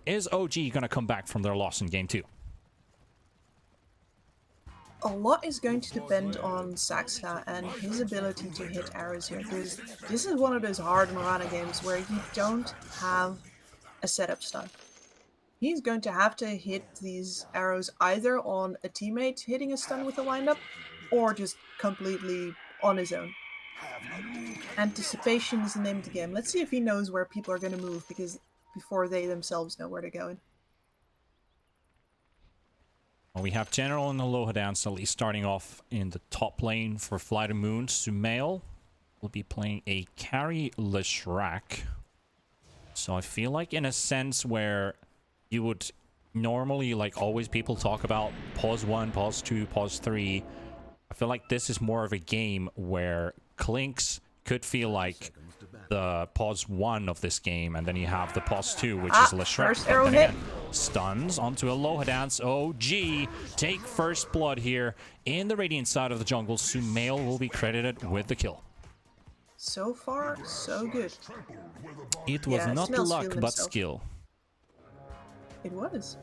is OG going to come back from their loss in game 2? A lot is going to depend on Saxa and his ability to hit arrows here, because this is one of those hard Mirana games where you don't have a setup stun. He's going to have to hit these arrows either on a teammate hitting a stun with a windup, or just completely on his own. Anticipation is the name of the game. Let's see if he knows where people are going to move, because before they themselves know where they're going. Well, we have General and Aloha Dance at least starting off in the top lane for FlyToMoon. Sumail will be playing a carry Leshrac. So I feel like in a sense where you would normally, like always people talk about pause 1, pause 2, pause 3. I feel like this is more of a game where Clinks could feel like the pause 1 of this game, and then you have the pause 2, which is Leshrac. First arrow hit. Stuns onto Aloha Dance. OG take first blood here in the Radiant side of the jungle. Sumail will be credited with the kill. So far, so good. It was not Sumail's luck, feeling but himself. skill. It was.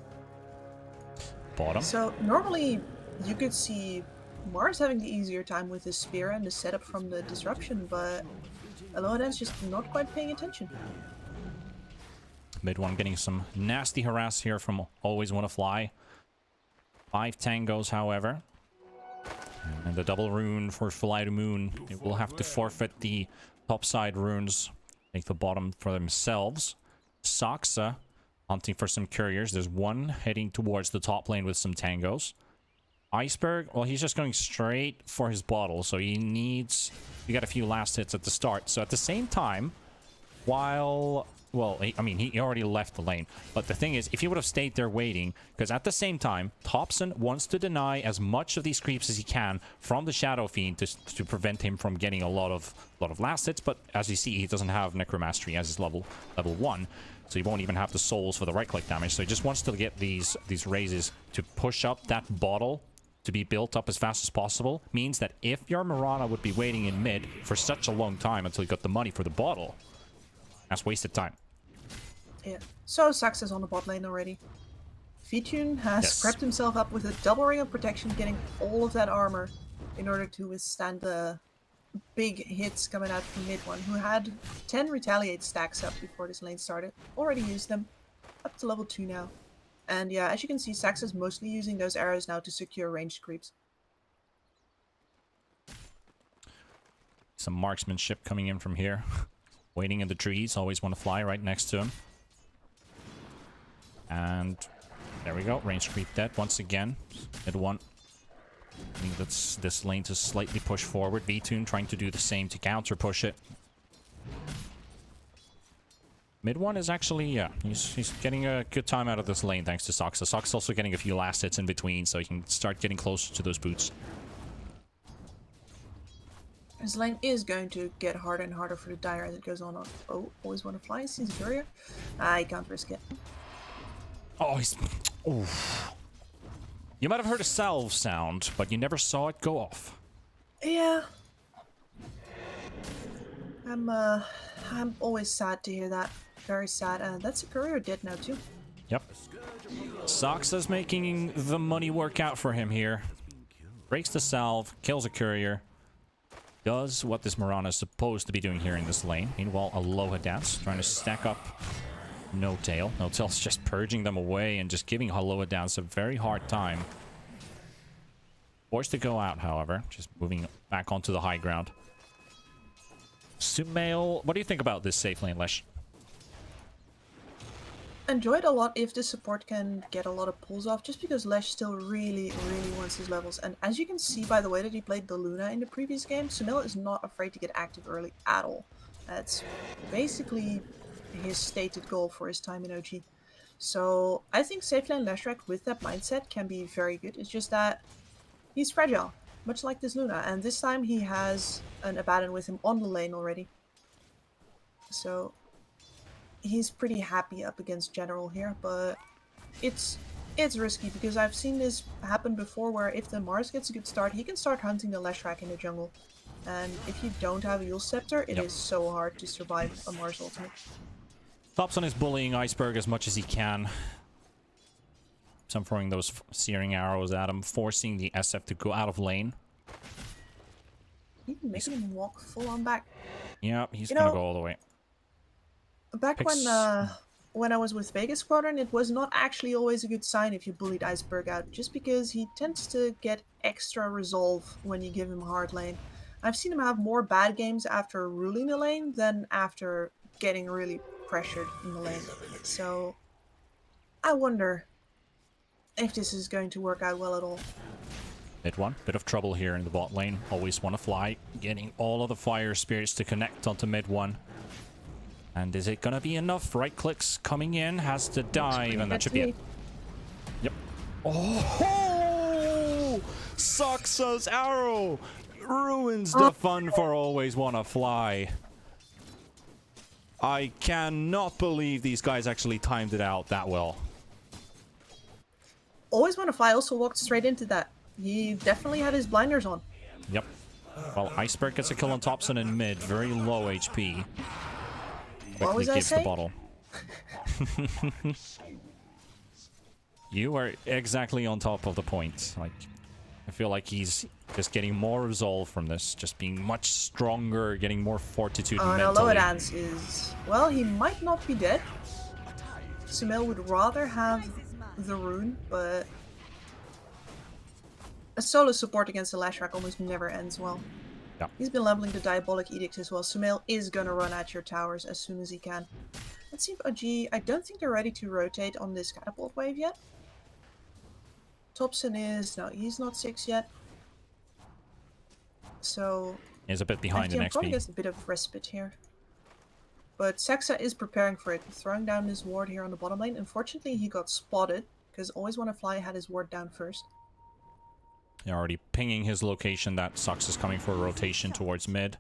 Bottom. So normally you could see Mars having the easier time with his spear and the setup from the disruption, but Aloha Dance just not quite paying attention. Mid one getting some nasty harass here from Always Wanna Fly. 5 tangos, however. And the double rune for FlyToMoon. It will have to forfeit the topside runes. Take the bottom for themselves. Saxa hunting for some couriers. There's one heading towards the top lane with some tangos. Iceberg, well, he's just going straight for his bottle, so he needs... You got a few last hits at the start. So at the same time, while... Well, I mean, he already left the lane. But the thing is, if he would have stayed there waiting, because at the same time, Thompson wants to deny as much of these creeps as he can from the Shadow Fiend to prevent him from getting a lot of last hits. But as you see, he doesn't have Necromastery as his level 1, so he won't even have the souls for the right-click damage. So he just wants to get these raises to push up that bottle to be built up as fast as possible. Means that if your Mirana would be waiting in mid for such a long time until you got the money for the bottle, that's wasted time. Yeah. So Saxa's on the bot lane already. Vitune has prepped himself up with a double ring of protection, getting all of that armor in order to withstand the big hits coming out from mid one, who had 10 retaliate stacks up before this lane started. Already used them. Up to level 2 now. And yeah, as you can see, Saxa's mostly using those arrows now to secure ranged creeps. Some marksmanship coming in from here. Waiting in the trees. Always Want to Fly right next to him. And there we go. Range creep dead once again. Mid one. I think that's this lane to slightly push forward. Vitune trying to do the same to counter push it. Mid one is actually, yeah, he's getting a good time out of this lane thanks to Saxa. Saxa's also getting a few last hits in between, so he can start getting closer to those boots. His lane is going to get harder and harder for the Dire as it goes on. Oh, Always Want to Fly. Sees a courier. He can't risk it. Oh, he's... Oof. You might have heard a salve sound, but you never saw it go off. Yeah. I'm always sad to hear that. Very sad. That's a courier dead now too. Yep. Saxa's making the money work out for him here. Breaks the salve, kills a courier. Does what this Mirana is supposed to be doing here in this lane. Meanwhile, Aloha Dance trying to stack up No Tail. No Tail's just purging them away and just giving Aloha Dance a very hard time. Forced to go out, however. Just moving back onto the high ground. Sumail, what do you think about this safe lane, Lesh? Enjoyed a lot if the support can get a lot of pulls off, just because Lesh still really wants his levels. And as you can see by the way that he played the Luna in the previous game, Sumail is not afraid to get active early at all. That's basically his stated goal for his time in OG. So I think safe lane Leshrac with that mindset can be very good. It's just that he's fragile, much like this Luna, and this time he has an Abaddon with him on the lane already. So he's pretty happy up against General here, but it's risky because I've seen this happen before where if the Mars gets a good start, he can start hunting the Leshrac in the jungle. And if you don't have a Yule Scepter, it is so hard to survive a Mars ultimate. Thompson is bullying Iceberg as much as he can. So I'm throwing those searing arrows at him, forcing the SF to go out of lane. Even making him walk full on back. Yeah, he's gonna go all the way. Back when I was with Vegas Squadron, it was not actually always a good sign if you bullied Iceberg out, just because he tends to get extra resolve when you give him a hard lane. I've seen him have more bad games after ruling the lane than after getting really pressured in the lane. So I wonder if this is going to work out well at all. Mid one, bit of trouble here in the bot lane. Always want to fly, getting all of the fire spirits to connect onto mid one. And is it gonna be enough? Right clicks coming in, has to dive, and that should be it. Yep. Oh! Soxa's arrow ruins the fun for always wanna fly. I cannot believe these guys actually timed it out that well. Always Wanna Fly also walked straight into that. He definitely had his blinders on. Yep. Well, Iceberg gets a kill on Thompson in mid, very low HP. What was I gives the saying? bottle. You are exactly on top of the point. Like, I feel like he's just getting more resolve from this, just being much stronger, getting more fortitude mentally. No, Loadance is... Well, he might not be dead. Sumail would rather have the rune, but... A solo support against the Lashrak almost never ends well. Yeah. He's been leveling the Diabolic Edict as well. Sumail is gonna run at your towers as soon as he can. Let's see if OG... I don't think they're ready to rotate on this catapult wave yet. Thompson is... No, he's not 6 yet. So... He's a bit behind in FTM probably XP. gets a bit of respite here. But Saxa is preparing for it. Throwing down his ward here on the bottom lane. Unfortunately, he got spotted, because Always Wanna Fly had his ward down first. They're already pinging his location. That Sox is coming for a rotation towards mid.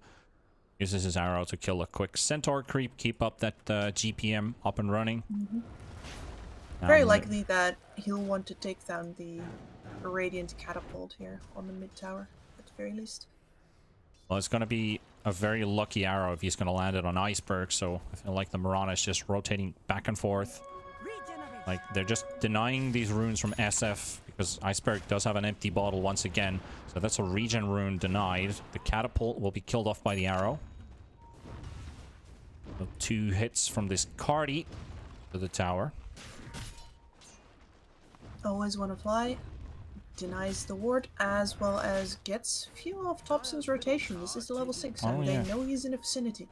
Uses his arrow to kill a quick centaur creep. Keep up that GPM up and running. Very likely that he'll want to take down the Radiant Catapult here on the mid tower, at the very least. Well, it's going to be a very lucky arrow if he's going to land it on Iceberg. So I feel like the Mirana is just rotating back and forth. Like, they're just denying these runes from SF because Iceberg does have an empty bottle once again. So that's a regen rune denied. The catapult will be killed off by the arrow. So 2 hits from this Cardi to the tower. Always Wanna Fly denies the ward as well as gets few off Thompson's rotation. This is the level 6 and they know he's in the vicinity.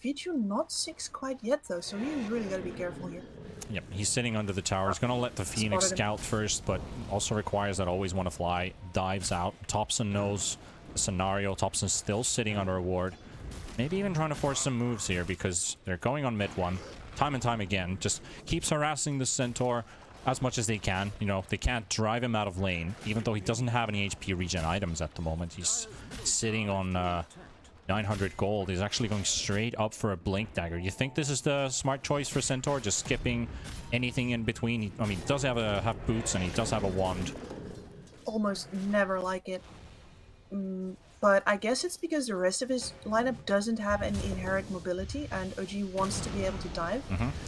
Feature not 6 quite yet though, so he's really gotta be careful here. Yep, he's sitting under the tower. He's going to let the Phoenix scout first, but also requires that Always Wanna Fly dives out. Thompson knows the scenario. Thompson's still sitting under a ward. Maybe even trying to force some moves here because they're going on mid one. Time and time again. Just keeps harassing the Centaur as much as they can. You know, they can't drive him out of lane, even though he doesn't have any HP regen items at the moment. He's sitting on 900 gold. He's actually going straight up for a Blink Dagger. You think this is the smart choice for Centaur? Just skipping anything in between? I mean, he does have boots and he does have a wand. Almost never like it. But I guess it's because the rest of his lineup doesn't have any inherent mobility and OG wants to be able to dive.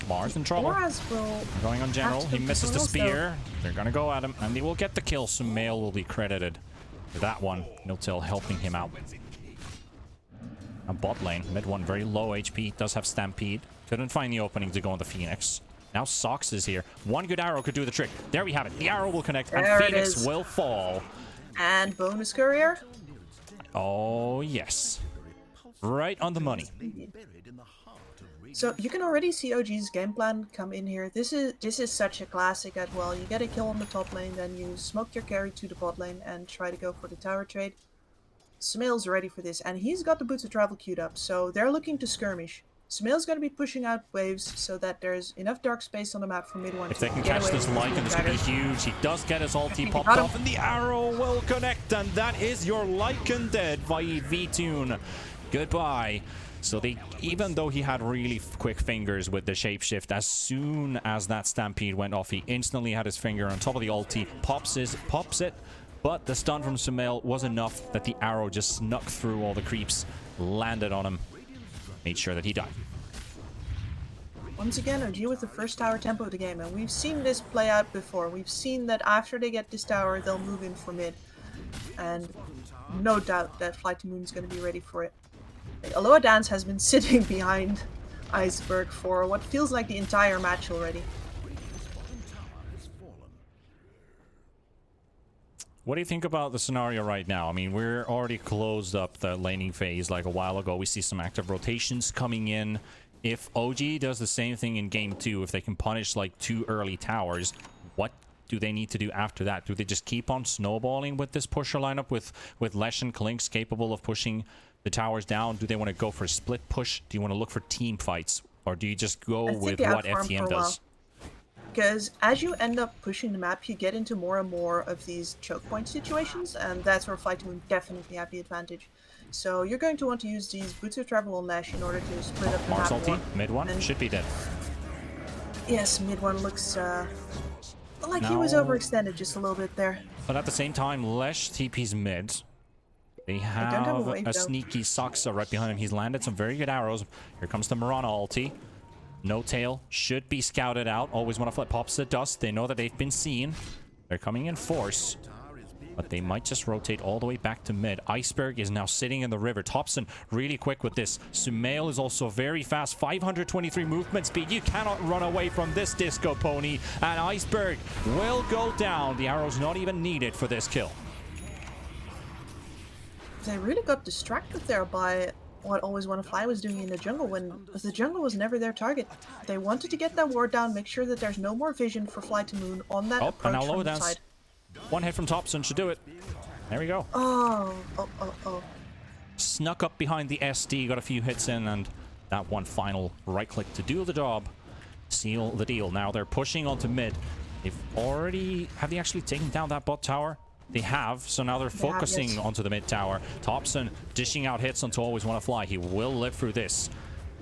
Mars in trouble. Mars will Going on general. He misses the controls, spear. They're going to go at him and they will get the kill. Sumail will be credited for that one. Niltil helping him out. A bot lane, mid one, very low HP, does have Stampede. Couldn't find the opening to go on the Phoenix. Now Sox is here. One good arrow could do the trick. There we have it. The arrow will connect and Phoenix will fall. And bonus courier. Oh, yes. Right on the money. So you can already see OG's game plan come in here. This is such a classic as well. You get a kill on the top lane, then you smoke your carry to the bot lane and try to go for the tower trade. Sumail's ready for this, and he's got the Boots of Travel queued up, so they're looking to skirmish. Sumail's going to be pushing out waves so that there's enough dark space on the map for mid one. If they can catch this Lycan, this could be huge. He does get his ulti popped off, and the arrow will connect, and that is your Lycan dead by V-Tune. Goodbye. So they, even though he had really quick fingers with the shapeshift, as soon as that Stampede went off, he instantly had his finger on top of the ulti, pops it. But the stun from Sumail was enough that the arrow just snuck through all the creeps, landed on him, made sure that he died. Once again, OG with the first tower tempo of the game, and we've seen this play out before. We've seen that after they get this tower, they'll move in for mid, and no doubt that FlyToMoon is going to be ready for it. Aloha Dance has been sitting behind Iceberg for what feels like the entire match already. What do you think about the scenario right now? I mean, we're already closed up the laning phase like a while ago. We see some active rotations coming in. If OG does the same thing in game 2, if they can punish like 2 early towers, what do they need to do after that? Do they just keep on snowballing with this pusher lineup with Lesh and Klinks capable of pushing the towers down? Do they want to go for a split push? Do you want to look for team fights? Or do you just go with what FTM does? Because as you end up pushing the map, you get into more and more of these choke point situations, and that's where FlyToMoon definitely have the advantage. So you're going to want to use these Boots of Travel on Lash in order to split up the Mars map ulti, mid one, and should be dead. yes, mid one looks like he was overextended just a little bit there. But at the same time, Lesh TP's mid. They have a sneaky Saksa right behind him. He's landed some very good arrows. Here comes the Mirana ulti. No tail. Should be scouted out. Always want to flip. Pops the dust. They know that they've been seen. They're coming in force. But they might just rotate all the way back to mid. Iceberg is now sitting in the river. Thompson really quick with this. Sumail is also very fast. 523 movement speed. You cannot run away from this Disco Pony. And Iceberg will go down. The arrow's not even needed for this kill. They really got distracted there by what Always Wanna Fly was doing in the jungle when the jungle was never their target. They wanted to get that ward down, make sure that there's no more vision for FlyToMoon on that approach from the side. One hit from Thompson should do it. There we go. Oh. Snuck up behind the SD, got a few hits in, and that one final right click to do the job. Seal the deal. Now they're pushing onto mid. Have they actually taken down that bot tower? They have, so now they're focusing onto the mid tower. Thompson dishing out hits onto Always Wanna Fly. He will live through this.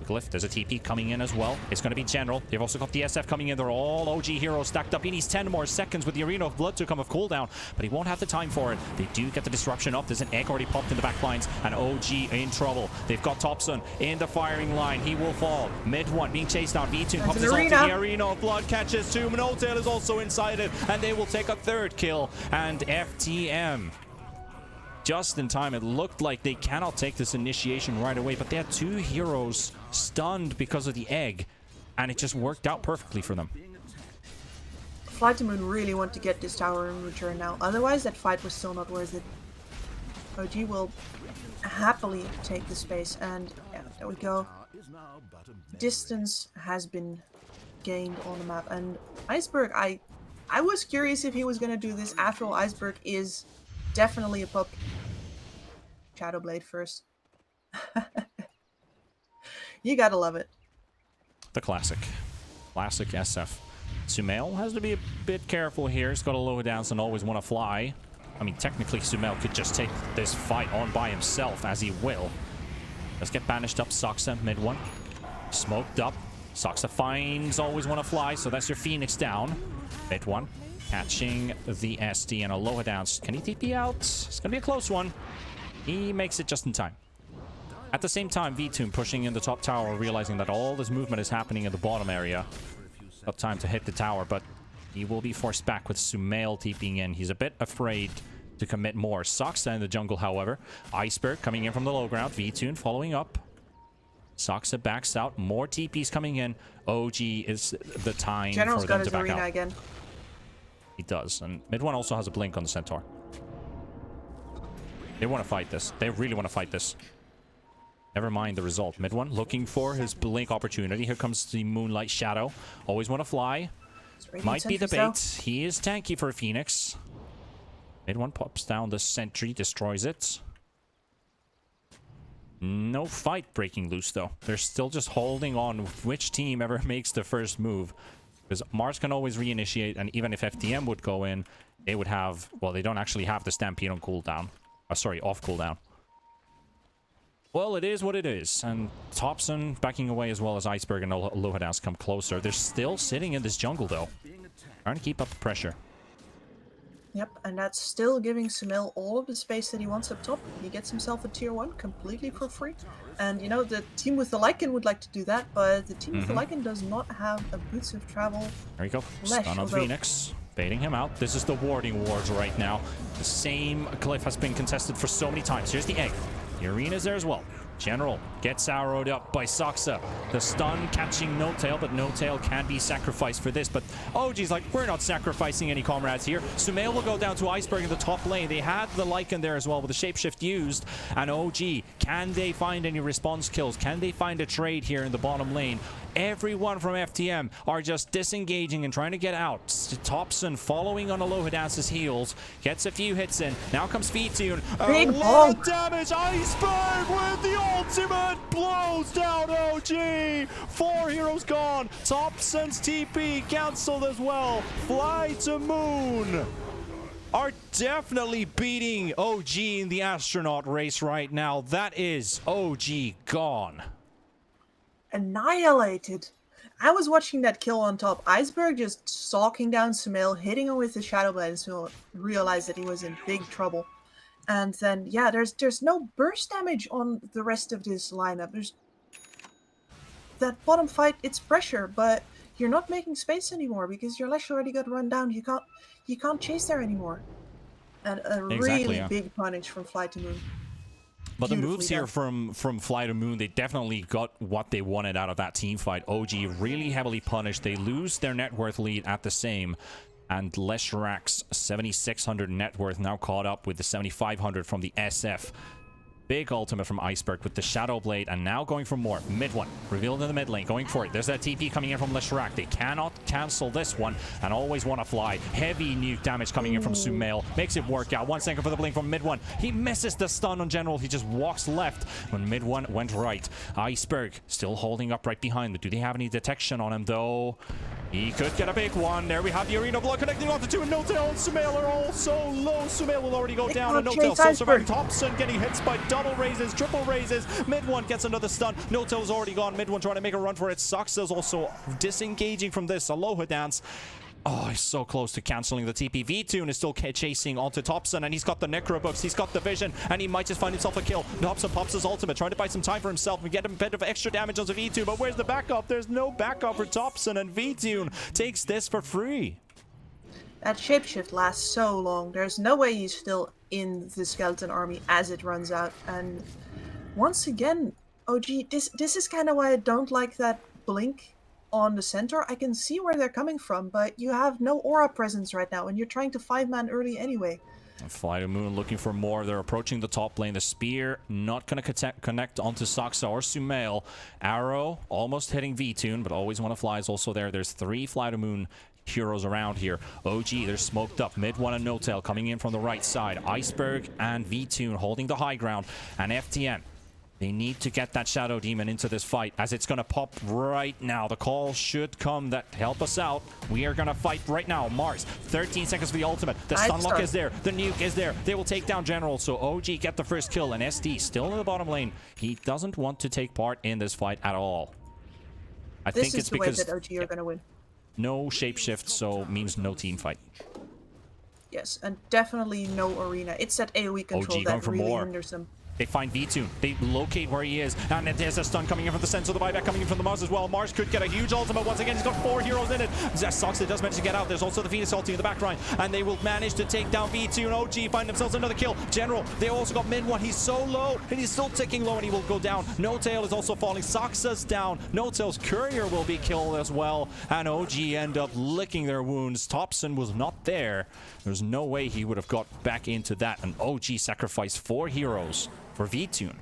Glyph, there's a TP coming in as well. It's going to be General. They've also got the SF coming in. They're all OG heroes stacked up. He needs 10 more seconds with the Arena of Blood to come off cooldown, but he won't have the time for it. They do get the disruption up. There's an egg already popped in the back lines, and OG in trouble. They've got Thompson in the firing line. He will fall. Mid one being chased down. V2 pops his ult. The Arena of Blood catches two. Minotail is also inside it, and they will take a third kill. And FTM just in time. It looked like they cannot take this initiation right away, but they had 2 heroes stunned because of the egg, and it just worked out perfectly for them. FlyToMoon really want to get this tower in return now, otherwise that fight was still not worth it. OG will happily take the space, and yeah, there we go. Distance has been gained on the map, and Iceberg, I was curious if he was going to do this. After all, Iceberg is definitely a pup. Shadowblade first. You gotta love it. The classic SF. Sumail has to be a bit careful here. He's got a low dance and Always Wanna Fly. I mean, technically Sumail could just take this fight on by himself, as he will. Let's get banished up. Saksa mid one. Smoked up. Saksa finds Always Wanna Fly, so that's your Phoenix down. Mid one. Catching the SD and Aloha dance. Can he TP out? It's gonna be a close one. He makes it just in time. At the same time, V2 pushing in the top tower, realizing that all this movement is happening in the bottom area. Got time to hit the tower, but he will be forced back with Sumail TPing in. He's a bit afraid to commit more. Saksa in the jungle, however. Iceberg coming in from the low ground. V2 following up. Saksa backs out. More TPs coming in. OG is the time General's for them to got back his arena out. again. He does, and mid one also has a blink on the Centaur. They want to fight this. They really want to fight this. Never mind the result. Mid one looking for his blink opportunity. Here comes the Moonlight Shadow. Always Want to Fly. Might be the bait. He is tanky for a Phoenix. Mid one pops down the sentry, destroys it. No fight breaking loose though. They're still just holding on which team ever makes the first move. Because Mars can always reinitiate, and even if FTM would go in, they would have... Well, they don't actually have the Stampede on cooldown. Sorry, off cooldown. Well, it is what it is. And Thompson backing away as well as Iceberg and Aloha Dance come closer. They're still sitting in this jungle, though. Trying to keep up the pressure. Yep, and that's still giving Sumail all of the space that he wants up top. He gets himself a tier 1 completely for free. And you know, the team with the Lycan would like to do that, but the team with the Lycan does not have a Boots of Travel. There you go. Lesh, Stun on although- Phoenix. Baiting him out. This is the warding wars right now. The same cliff has been contested for so many times. Here's the egg. The arena's there as well. General gets arrowed up by Soxa. The stun catching No Tail, but No Tail can be sacrificed for this. But OG's like, we're not sacrificing any comrades here. Sumail will go down to Iceberg in the top lane. They had the Lycan there as well with the shapeshift used. And OG, can they find any response kills? Can they find a trade here in the bottom lane? Everyone from FTM are just disengaging and trying to get out. Thompson following on Alohadance's heels. Gets a few hits in. Now comes VTune. Big A ball. lot of damage. Iceberg with the ultimate blows down OG. 4 heroes gone. Thompson's TP cancelled as well. FlyToMoon are definitely beating OG in the astronaut race right now. That is OG gone. Annihilated. I was watching that kill on top. Iceberg just stalking down Sumail, hitting him with the Shadow Blade, and Sumail realized that he was in big trouble. And then, yeah, there's no burst damage on the rest of this lineup. There's that bottom fight, it's pressure, but you're not making space anymore because your Lesh already got run down. You can't chase there anymore. And a really big punish from FlyToMoon. But the moves here from FlyToMoon, they definitely got what they wanted out of that team fight. OG really heavily punished. They lose their net worth lead at the same. And Leshrak's 7,600 net worth now caught up with the 7,500 from the SF. Big ultimate from Iceberg with the Shadow Blade, and now going for more. Mid one, revealed in the mid lane, going for it. There's that TP coming in from Leshrak. They cannot cancel this one, and always want to fly. Heavy nuke damage coming in from Sumail. Makes it work out. 1 second for the blink from mid one. He misses the stun on General. He just walks left when mid one went right. Iceberg still holding up right behind, but do they have any detection on him though? He could get a big one. There we have the Arena Blood connecting off the two, and No Tail and Sumail are all so low. Sumail will already go down, and No Tail still surviving. Thompson getting hits by double raises, triple raises. Mid one gets another stun. No Tail's already gone. Mid one trying to make a run for it. Soxa's also disengaging from this. Aloha Dance. Oh, he's so close to cancelling the TP. VTune is still chasing onto Thompson, and he's got the Necro books, he's got the vision, and he might just find himself a kill. Thompson pops his ultimate, trying to buy some time for himself and get a bit of extra damage onto VTune, but where's the backup? There's no backup for Thompson, and VTune takes this for free. That shapeshift lasts so long. There's no way he's still in the skeleton army as it runs out. And once again, OG, this is kind of why I don't like that blink on the center. I can see where they're coming from, but you have no aura presence right now, and you're trying to 5-man early anyway. FlyToMoon looking for more. They're approaching the top lane. The spear not going to connect onto Soxa or Sumail. Arrow almost hitting VTune, but always want to fly is also there. There's 3 FlyToMoon heroes around here. OG, they're smoked up. Mid one and No Tail coming in from the right side. Iceberg and VTune holding the high ground. And FTM, they need to get that Shadow Demon into this fight, as it's going to pop right now. The call should come that help us out. We are going to fight right now. Mars, 13 seconds for the ultimate. The stun lock is there. The nuke is there. They will take down General, so OG get the first kill. And SD still in the bottom lane. He doesn't want to take part in this fight at all. I think it's because this is the way that OG are going to win. No shapeshift, so means no team fight. Yes, and definitely no arena. It's that AoE control that really hinders them. They find VTune. They locate where he is. And there's a stun coming in from the center. The buyback coming in from the Mars as well. Mars could get a huge ultimate once again. He's got 4 heroes in it. Soxa does manage to get out. There's also the Phoenix ulti in the background. And they will manage to take down VTune. OG find themselves another kill. General, they also got mid one. He's so low. And he's still ticking low, and he will go down. No Tail is also falling. Soxa's down. No Tail's courier will be killed as well. And OG end up licking their wounds. Thompson was not there. There's no way he would have got back into that. And OG sacrificed 4 heroes for VTune.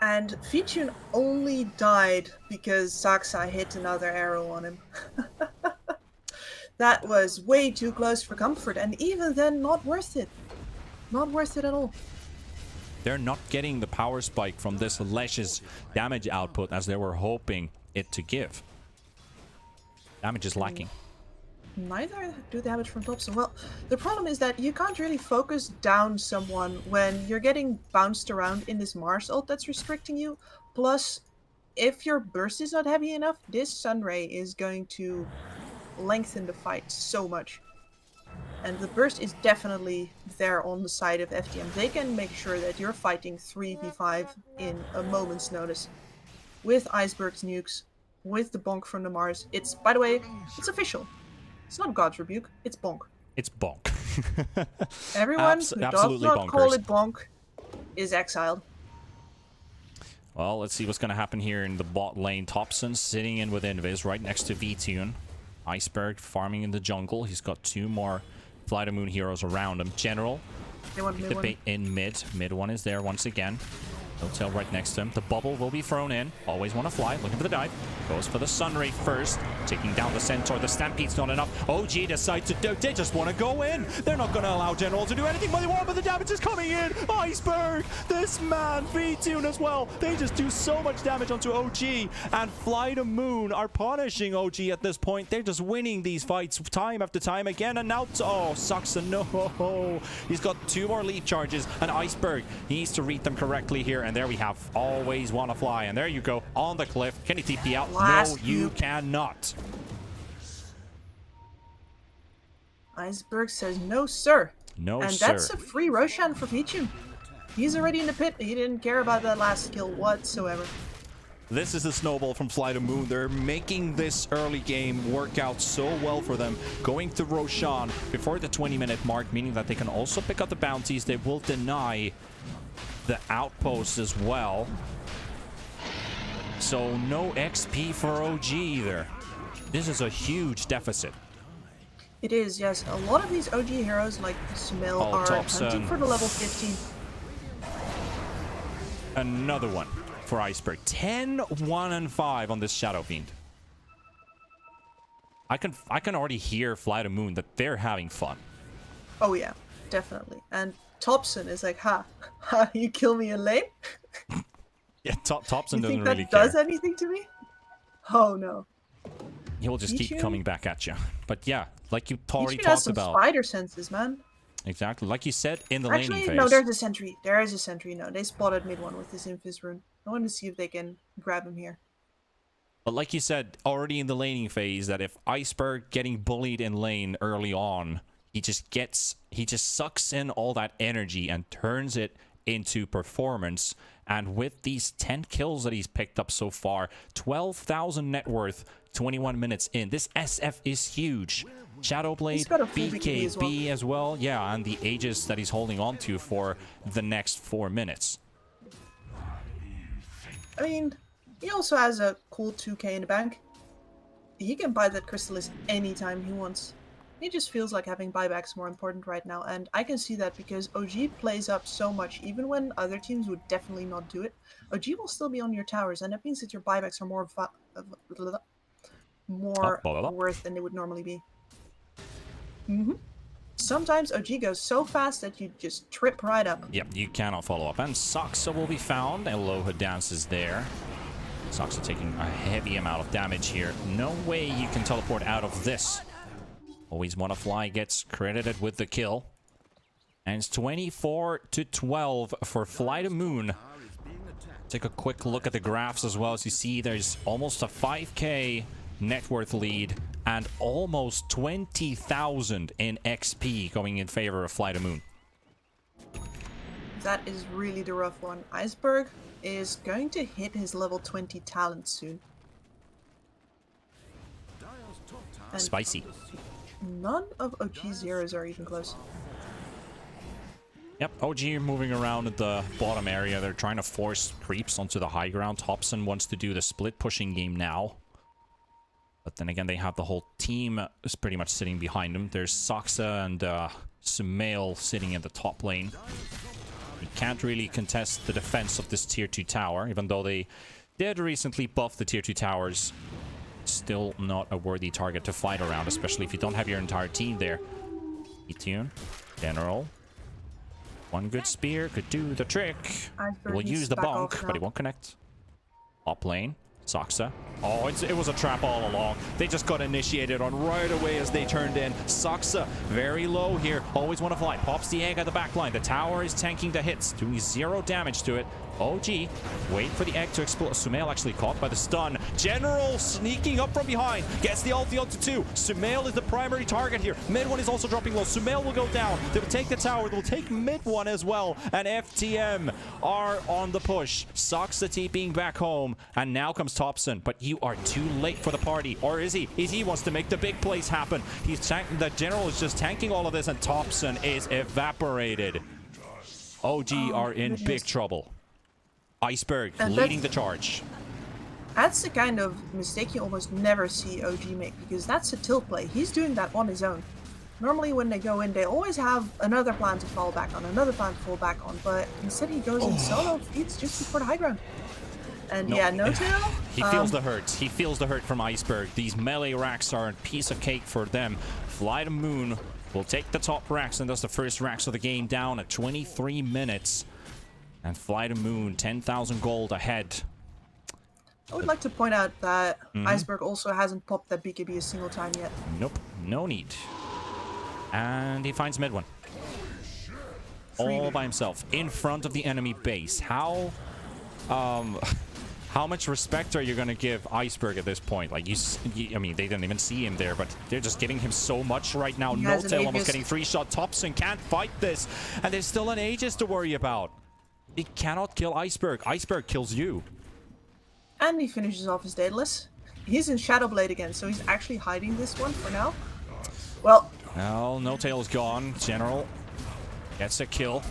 And VTune only died because Soxa hit another arrow on him. That was way too close for comfort, and even then, not worth it. Not worth it at all. They're not getting the power spike from this Lesh's damage output as they were hoping it to give. Damage is lacking. Neither do damage from Thompson. Well, the problem is that you can't really focus down someone when you're getting bounced around in this Mars ult that's restricting you. Plus, if your burst is not heavy enough, this Sunray is going to lengthen the fight so much. And the burst is definitely there on the side of FTM. They can make sure that you're fighting 3v5 in a moment's notice. With Iceberg's nukes, with the bonk from the Mars. It's, by the way, it's official. It's not God's rebuke, it's bonk. It's bonk. Everyone who does not call it bonk is exiled. Well, let's see what's going to happen here in the bot lane. Thompson sitting in with Invis right next to VTune. Iceberg farming in the jungle. He's got 2 more FlyToMoon heroes around him. General, debate in mid. Mid one is there once again. Hotel right next to him. The bubble will be thrown in. Always want to fly. Looking for the dive. Goes for the Sunray first. Taking down the Centaur. The Stampede's not enough. OG decides to do. They just want to go in. They're not going to allow General to do anything but they want, but the damage is coming in. Iceberg. This man. VTune as well. They just do so much damage onto OG. And FlyToMoon are punishing OG at this point. They're just winning these fights time after time again. And now, oh, sucks. No. He's got 2 more leap charges. And Iceberg, he needs to read them correctly here. And there we have always want to fly. And there you go on the cliff. Can he TP out? No, you cannot. Iceberg says no, sir. No, and sir. That's a free Roshan for Pichu. He's already in the pit. He didn't care about that last skill whatsoever. This is a snowball from FlyToMoon. They're making this early game work out so well for them. Going to Roshan before the 20-minute mark, meaning that they can also pick up the bounties. They will deny the outpost as well. So no XP for OG either. This is a huge deficit. It is, yes. A lot of these OG heroes like Smil are hunting for the level 15. Another one for Iceberg. 10, 1, and 5 on this Shadow Fiend. I can already hear FlyToMoon that they're having fun. Oh yeah, definitely. And Thompson is like, ha, you kill me in lane? Yeah, Thompson doesn't really care. You think that does anything to me? Oh no. He'll just keep coming back at you. But yeah, like you already has talked about. Spider senses, man. Exactly, like you said in the laning phase. No, there's a sentry. There is a sentry. No, they spotted mid one with this Infis rune. I want to see if they can grab him here. But like you said already in the laning phase, that if Iceberg getting bullied in lane early on, he just sucks in all that energy and turns it into performance. And with these 10 kills that he's picked up so far, 12,000 net worth, 21 minutes in. This SF is huge. Shadowblade, BKB as well. Yeah, and the Aegis that he's holding on to for the next 4 minutes. I mean, he also has a cool 2k in the bank. He can buy that Chrysalis anytime he wants. He just feels like having buybacks more important right now, and I can see that because OG plays up so much, even when other teams would definitely not do it. OG will still be on your towers, and that means that your buybacks are more worth than they would normally be. Sometimes OG goes so fast that you just trip right up. Yep, you cannot follow up. And Saksa will be found. Aloha dances there. Saksa taking a heavy amount of damage here. No way you can teleport out of this. Always Wanna Fly gets credited with the kill. And it's 24-12 for FlyToMoon. Take a quick look at the graphs as well. As you see, there's almost a 5k net worth lead and almost 20,000 in XP going in favor of FlyToMoon. That is really the rough one. Iceberg is going to hit his level 20 talent soon. And spicy. None of OG's heroes are even close. Yep, OG moving around at the bottom area. They're trying to force creeps onto the high ground. Thompson wants to do the split pushing game now. But then again, they have the whole team is pretty much sitting behind them. There's Saksa and Sumail sitting in the top lane. He can't really contest the defense of this tier 2 tower, even though they did recently buff the tier 2 towers. Still not a worthy target to fight around, especially if you don't have your entire team there. Etune, General. One good spear could do the trick. We'll use the bonk, but it won't connect. Top lane, Saksa. Oh, it was a trap all along. They just got initiated on right away as they turned in. Saksa, very low here. Always Want to Fly. Pops the egg at the back line. The tower is tanking the hits, doing 0 damage to it. OG, wait for the egg to explode. Sumail actually caught by the stun. General sneaking up from behind. Gets the ulti onto 2. Sumail is the primary target here. Mid one is also dropping low. Sumail will go down. They will take the tower. They will take mid one as well. And FTM are on the push. Sucks the TPing back home. And now comes Thompson. But you are too late for the party. Or is he? He wants to make the big plays happen. The General is just tanking all of this. And Thompson is evaporated. OG are in big trouble. Iceberg leading the charge. That's the kind of mistake you almost never see OG make, because that's a tilt play. He's doing that on his own. Normally when they go in, they always have another plan to fall back on, another plan to fall back on, but instead he goes in solo, feeds just before the high ground. And yeah, N0tail. He feels the hurt. He feels the hurt from Iceberg. These melee racks are a piece of cake for them. FlyToMoon will take the top racks, and that's the first racks of the game down at 23 minutes. And FlyToMoon, 10,000 gold ahead. I would like to point out that Iceberg also hasn't popped that BKB a single time yet. Nope, no need. And he finds mid one. All by himself, in front of the enemy base. How much respect are you going to give Iceberg at this point? Like, I mean, they didn't even see him there, but they're just giving him so much right now. N0tail almost getting 3-shot. Thompson can't fight this. And there's still an Aegis to worry about. He cannot kill Iceberg. Iceberg kills you. And he finishes off his Daedalus. He's in Shadowblade again, so he's actually hiding this one for now. Well, N0tail is gone. General gets a kill.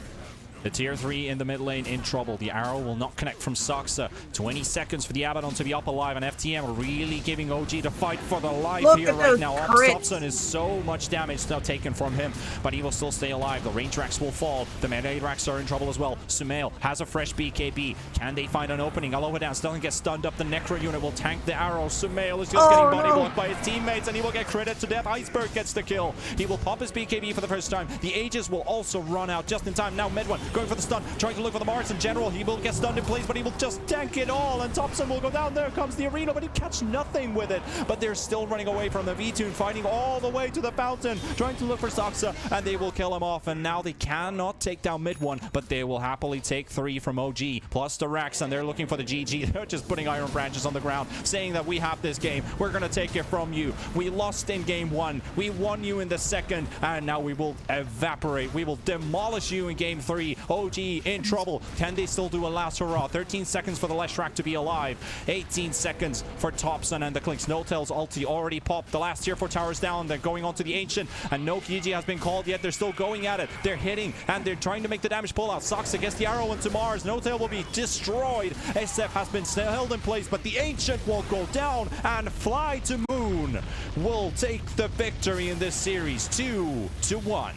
The tier 3 in the mid lane in trouble. The arrow will not connect from Saksa. 20 seconds for the Abaddon to be up alive, and FTM really giving OG to fight for the life here right now. Thompson is so much damage now taken from him, but he will still stay alive. The range racks will fall. The melee racks are in trouble as well. Sumail has a fresh BKB. Can they find an opening? Aloha down. Still gets stunned up. The Necro unit will tank the arrow. Sumail is just getting body blocked by his teammates, and he will get credit to death. Iceberg gets the kill. He will pop his BKB for the first time. The Aegis will also run out just in time. Now mid one going for the stun, trying to look for the Mars in general. He will get stunned in place, but he will just tank it all, and Thompson will go down. There comes the arena, but he catch nothing with it. But they're still running away from the V-Tune, fighting all the way to the fountain, trying to look for Saksa, and they will kill him off. And now they cannot take down mid one, but they will happily take 3 from OG, plus the Rex, and they're looking for the GG. They're just putting iron branches on the ground, saying that we have this game. We're going to take it from you. We lost in game 1. We won you in the second, and now we will evaporate. We will demolish you in game 3. OG in trouble. Can they still do a last hurrah? 13 seconds for the Leshrac to be alive. 18 seconds for Thompson and the Clinks. N0tail's ulti already popped. The last tier 4 towers down. They're going on to the Ancient, and no GG has been called yet. They're still going at it. They're hitting, and they're trying to make the damage pull out. Saksa gets the arrow into Mars. N0tail will be destroyed. SF has been held in place, but the Ancient will go down, and FlyToMoon will take the victory in this series 2-1.